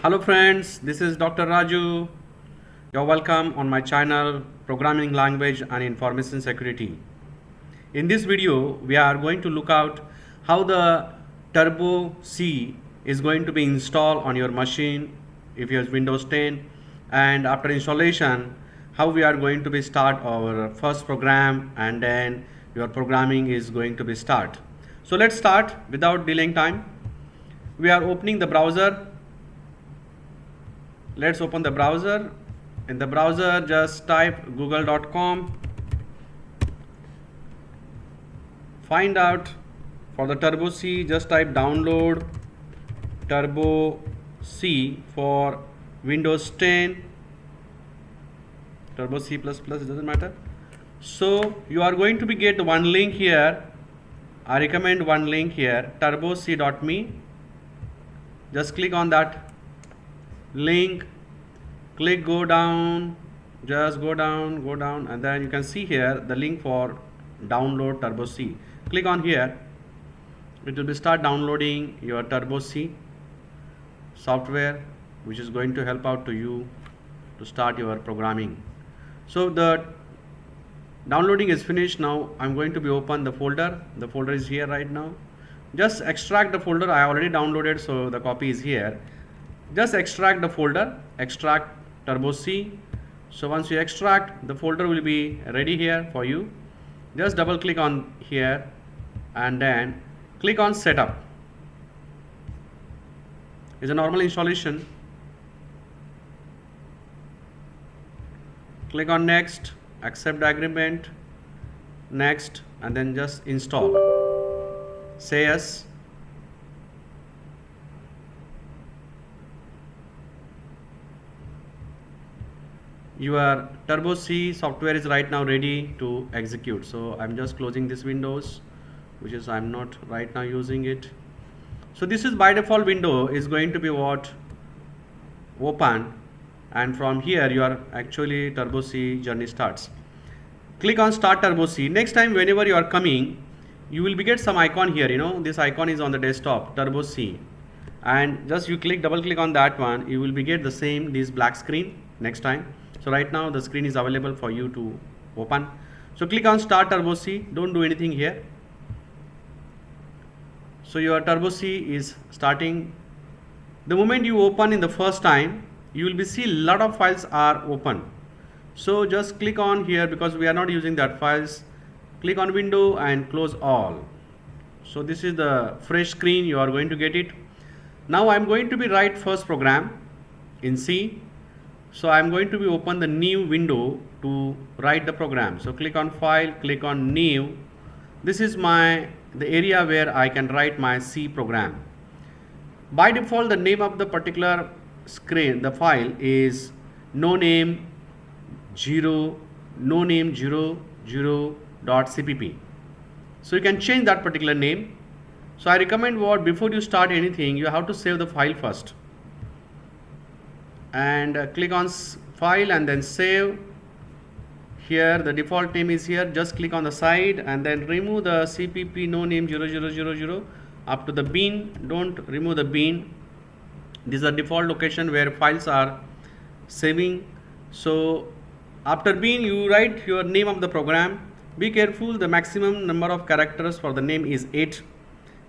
Hello friends, this is Dr. Raju. You're welcome on my channel Programming Language and Information Security. In this video, we are going to look out how the Turbo C is going to be installed on your machine if you have Windows 10, and after installation how we are going to be start our first program, and then your programming is going to be start. So let's start without delaying time. We are opening the browser. Let's open the browser. In the browser, just type google.com. Find out for the Turbo C, just type download Turbo C for Windows 10, Turbo C++, it doesn't matter. So you are going to be get one link here. I recommend one link here, turboc.me. Just click on that link, click go down, just go down, and then you can see here the link for download Turbo C. Click on here. It will be start downloading your Turbo C software, which is going to help out to you to start your programming. So the downloading is finished. Now I'm going to be open the folder. The folder is here right now. Just extract the folder. I already downloaded, so the copy is here. Just extract the folder, extract Turbo C. So once you extract, the folder will be ready here for you. Just double click on here and then click on setup. It's a normal installation. Click on next, accept the agreement, next, and then just install. Say yes. Your Turbo C software is right now ready to execute. So I'm just closing this Windows, which is I'm not right now using it. So this is by default window is going to be what open, and from here your actually Turbo C journey starts. Click on start Turbo C. Next time whenever you are coming, you will be get some icon here. This icon is on the desktop, Turbo C, and just you double click on that one, you will be get the same this black screen next time. So right now the screen is available for you to open. So click on start Turbo C. Don't do anything here. So your Turbo C is starting. The moment you open in the first time, you will be see lot of files are open. So just click on here, because we are not using that files. Click on window and close all. So this is the fresh screen. You are going to get it. Now I am going to be write first program in C. So I am going to be open the new window to write the program. So click on file, click on new. This is the area where I can write my C program. By default, the name of the particular screen, the file is no name 00.cpp. So you can change that particular name. So I recommend before you start anything, you have to save the file first. And click on file and then save. Here the default name is here. Just click on the side and then remove the cpp no name 0000 up to the bin. Don't remove the bin. This is the default location where files are saving. So after bin, you write your name of the program. Be careful, the maximum number of characters for the name is 8,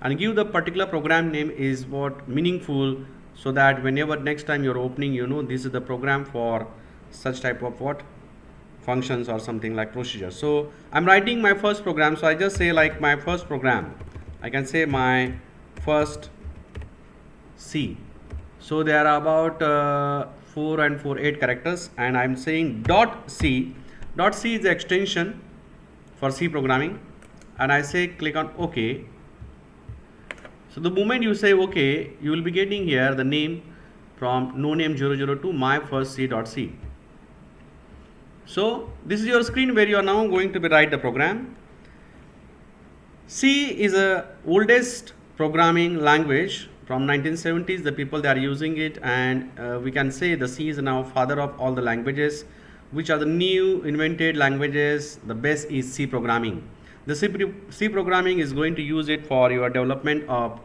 and give the particular program name is what meaningful, so that whenever next time you're opening, this is the program for such type of functions or something like procedure. So I'm writing my first program. So I just say like my first program. I can say my first C. So there are about 4 and 4 8 characters, and I'm saying .c. .c is the extension for C programming, and I say click on OK. So the moment you say OK, you will be getting here the name from no name 00 to my first C.c. So this is your screen where you are now going to be write the program. C is a oldest programming language from 1970s. The people they are using it, and we can say the C is now father of all the languages, which are the new invented languages. The best is C programming. The C programming is going to use it for your development of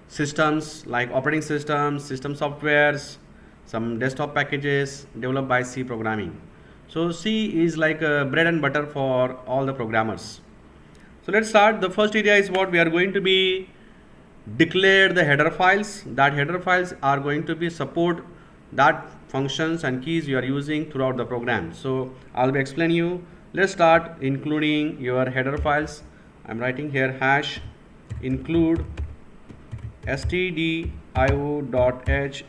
systems like operating systems, system softwares, some desktop packages developed by C programming. So C is like bread and butter for all the programmers. So let's start. The first area is what we are going to be declare the header files. That header files are going to be support that functions and keys you are using throughout the program. So I'll be explaining you. Let's start including your header files. I'm writing here hash include stdio.h.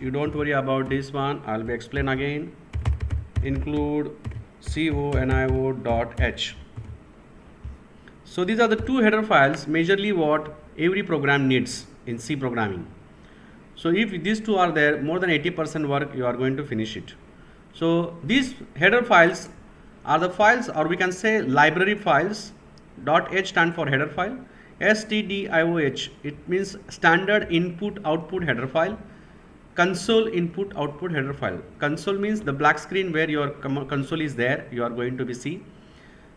You don't worry about this one. I'll be explain again. Include conio.h. So these are the two header files, majorly what every program needs in C programming. So if these two are there, more than 80% work you are going to finish it. So these header files are the files, or we can say library files. .h stand for header file. stdioh, it means standard input output header file. Console input output header file. Console means the black screen where your console is there, you are going to be see.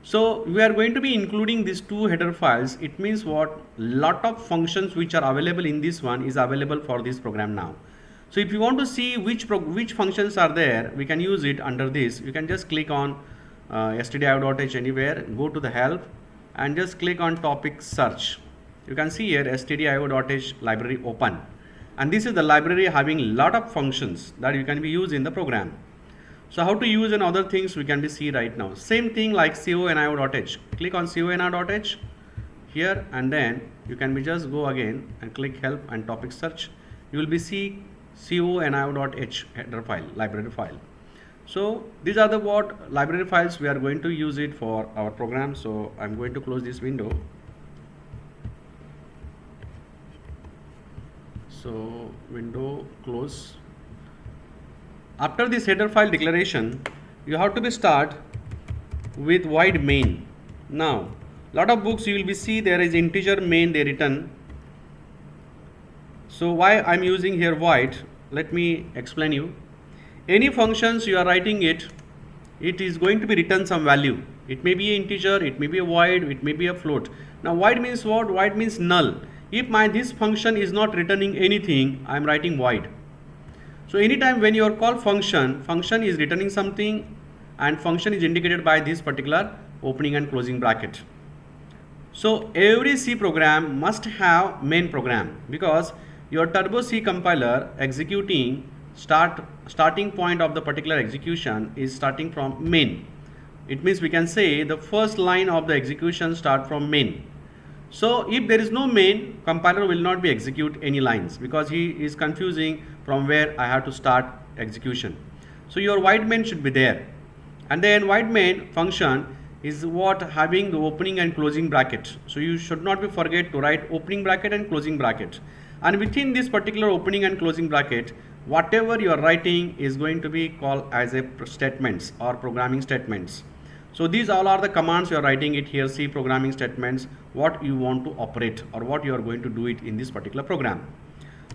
So we are going to be including these two header files. It means what lot of functions which are available in this one is available for this program now. So if you want to see which functions are there, we can use it under this. You can just click on stdio.h anywhere, go to the help and just click on topic search. You can see here stdio.h library open, and this is the library having lot of functions that you can be used in the program. So how to use and other things we can be see right now. Same thing like conio.h. Click on conio.h here, and then you can be just go again and click help and topic search. You will be see conio.h header file, library file. So these are the what library files we are going to use it for our program. So I'm going to close this window. So window close. After this header file declaration, you have to be start with void main. Now, lot of books you will be see there is integer main they written. So why I'm using here void? Let me explain you. Any functions you are writing it is going to be written some value. It may be an integer, it may be a void, it may be a float. Now void means what? Void means null. If this function is not returning anything, I am writing void. So anytime when you are call function is returning something, and function is indicated by this particular opening and closing bracket. So every C program must have main program, because your Turbo C compiler executing starting point of the particular execution is starting from main. It means we can say the first line of the execution start from main. So if there is no main, compiler will not be execute any lines, because he is confusing from where I have to start execution. So your void main should be there, and then void main function is what having the opening and closing bracket. So you should not be forget to write opening bracket and closing bracket, and within this particular opening and closing bracket, whatever you are writing is going to be called as a statements or programming statements. So these all are the commands you are writing it here, C programming statements, what you want to operate or what you are going to do it in this particular program.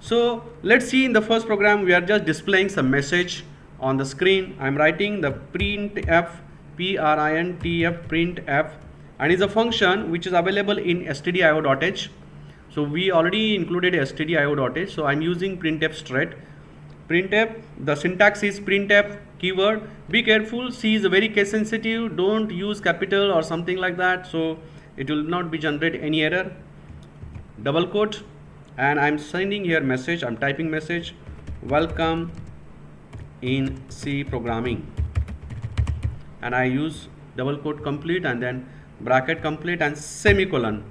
So let's see, in the first program we are just displaying some message on the screen. I am writing the printf, printf, printf, and is a function which is available in stdio.h. So we already included stdio.h, so I am using printf straight. Printf, the syntax is printf keyword. Be careful, C is very case sensitive, don't use capital or something like that, so it will not be generate any error. Double quote, and I'm sending here message, I'm typing message, welcome in C programming, and I use double quote complete and then bracket complete and semicolon.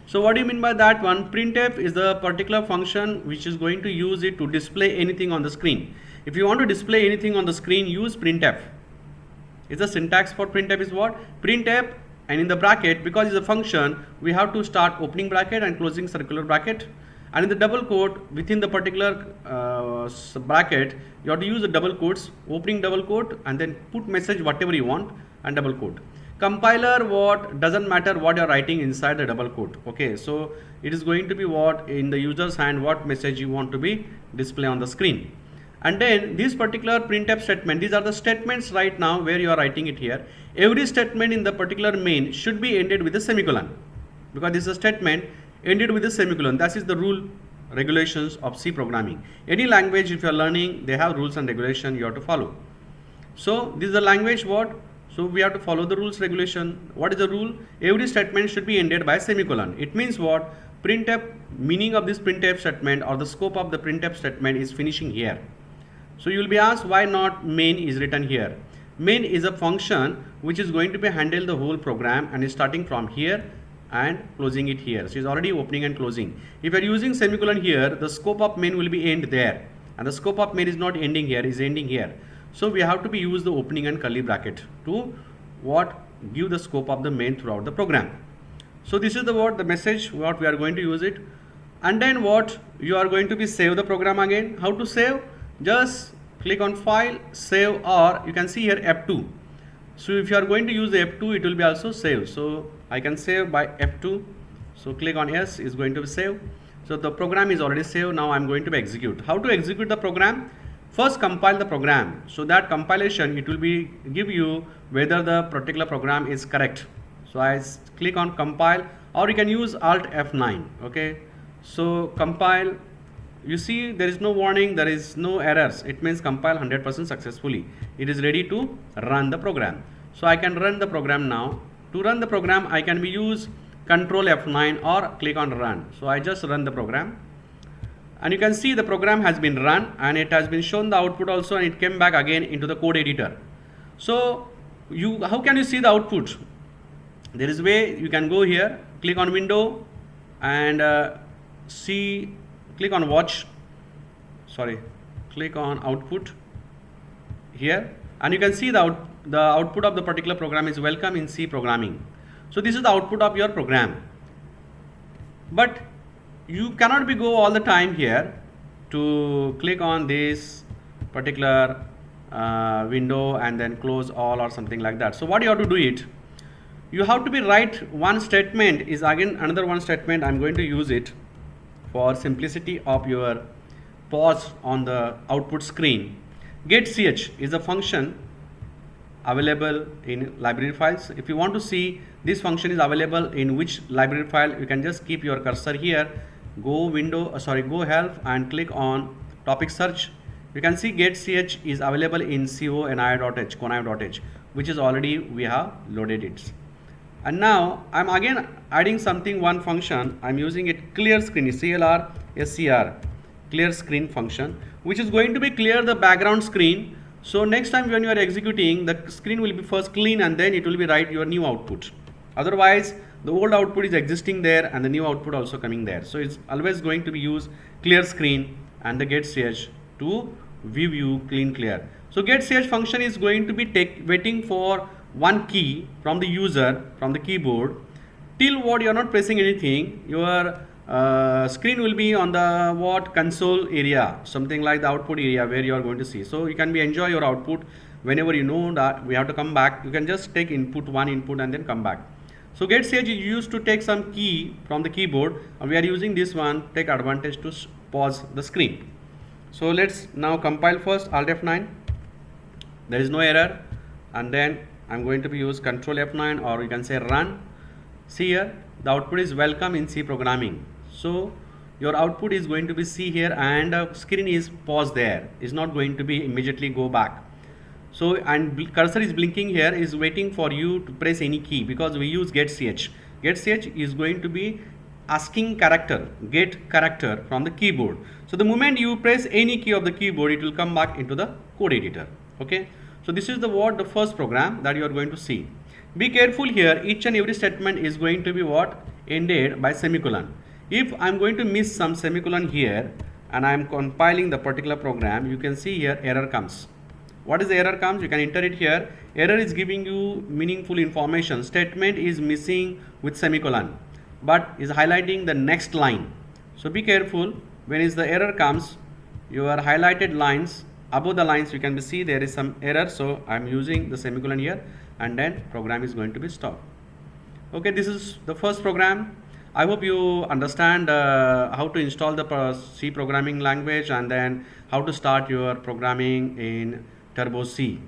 So what do you mean by that one? Printf is the particular function which is going to use it to display anything on the screen. If you want to display anything on the screen, use printf. Is the syntax for printf is what? Printf, and in the bracket, because it's a function, we have to start opening bracket and closing circular bracket, and in the double quote within the particular bracket, you have to use the double quotes, opening double quote, and then put message whatever you want and double quote. Compiler, what doesn't matter what you're writing inside the double quote. Okay, so it is going to be what in the user's hand, what message you want to be display on the screen. And then this particular printf statement, these are the statements right now where you are writing it here. Every statement in the particular main should be ended with a semicolon, because this is a statement ended with a semicolon. That is the rule regulations of C programming. Any language if you are learning, they have rules and regulation you have to follow. So this is the language what? So we have to follow the rules regulation. What is the rule? Every statement should be ended by semicolon. It means what? Printf, meaning of this printf statement or the scope of the printf statement is finishing here. So you will be asked why not main is written here. Main is a function which is going to be handle the whole program and is starting from here and closing it here. So it's already opening and closing. If you are using semicolon here, the scope of main will be end there, and the scope of main is not ending here, is ending here. So we have to be use the opening and curly bracket to what give the scope of the main throughout the program. So this is the what the message what we are going to use it, and then what you are going to be save the program again. How to save? Just click on file, save, or you can see here F2. So if you are going to use the F2, it will be also save. So I can save by F2. So click on yes, is going to be save. So the program is already saved. Now I'm going to execute. How to execute the program? First compile the program. So that compilation it will be give you whether the particular program is correct. So I click on compile, or you can use Alt F9. Okay. So compile. You see there is no warning, there is no errors. It means compile 100% successfully. It is ready to run the program. So I can run the program now. To run the program, I can be use Control F9 or click on run. So I just run the program. And you can see the program has been run and it has been shown the output also, and it came back again into the code editor. So how can you see the output? There is a way you can go here, click on window and click on watch, click on output here, and you can see the output of the particular program is welcome in C programming. So this is the output of your program. But you cannot be go all the time here to click on this particular window and then close all or something like that. So what you have to do it, you have to be write one statement is again another one statement. I'm going to use it for simplicity of your pause on the output screen. Getch is a function available in library files. If you want to see this function is available in which library file, you can just keep your cursor here, go help and click on topic search. You can see getch is available in conio.h, which is already we have loaded it. And now I'm again adding one function. I'm using it clear screen, CLR SCR, clear screen function, which is going to be clear the background screen. So next time when you are executing, the screen will be first clean and then it will be write your new output. Otherwise, the old output is existing there and the new output also coming there. So it's always going to be use clear screen and the getch to view clean clear. So getch function is going to be waiting for one key from the user from the keyboard till what you are not pressing anything. Your screen will be on the console area, something like the output area where you are going to see. So you can be enjoy your output whenever you know that we have to come back. You can just take one input and then come back. So getch is used to take some key from the keyboard, and we are using this one take advantage to pause the screen. So let's now compile first Alt F9. There is no error, and then I'm going to be use Control F9 or you can say run. See here the output is welcome in C programming. So your output is going to be C here and the screen is paused there, is not going to be immediately go back. So and cursor is blinking here, is waiting for you to press any key because we use getch. Getch is going to be asking get character from the keyboard. So the moment you press any key of the keyboard, it will come back into the code editor. Okay. So this is the first program that you are going to see. Be careful here, each and every statement is going to be ended by semicolon. If I'm going to miss some semicolon here and I'm compiling the particular program, you can see here error comes. What is the error comes? You can enter it here. Error is giving you meaningful information. Statement is missing with semicolon, but is highlighting the next line. So be careful when is the error comes, your highlighted lines, above the lines you can see there is some error. So I'm using the semicolon here and then program is going to be stopped. Okay, this is the first program. I hope you understand how to install the C programming language and then how to start your programming in Turbo C.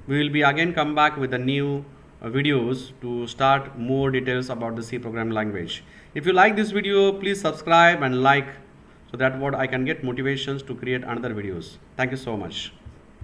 We will be again come back with the new videos to start more details about the C programming language. If you like this video, please subscribe and like so that what I can get motivations to create another videos. Thank you so much.